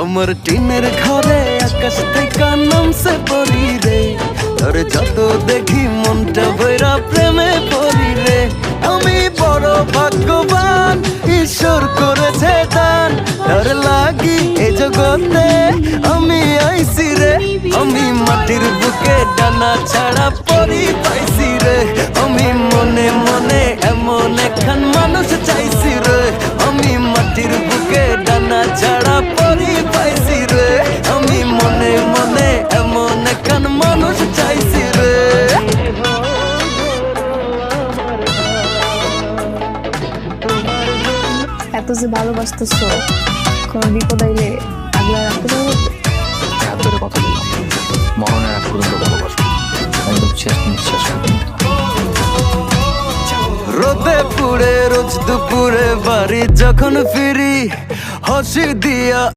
আমার টিনের ঘরে আকাশ থেকে নামছে পরি রে, তোর যত দেখি মনটা বইরা প্রেমে পড়ি রে। আমি বড় ভাগ্যবান, ঈশ্বর করেছে দান, তোর লাগি এ জগতে আমি আইছি রে। আমি মাটির বুকে ডানা ছাড়া পরি পাইছি রে, আমি মনে মনে এমন একখান মানুষ চাইছি রে। আমি মাটির বুকে ডানা ছাড়া পরি পাইছি রে, আমি মনে মনে এমন একখান মানুষ চাইছি রে। এত যে ভালোবাসতেছো, কোনো বিপদ আইলে আগলা রাখতে পারবো? হাত ধরে কথা বললাম, মরণের আগ পর্যন্ত ভালোবাসবো, একদম শেষ নিঃশ্বাস পর্যন্ত। রোদে পুড়ে রোজ দুপুরে বাড়ি যখন ফিরি, হাসি দিয়া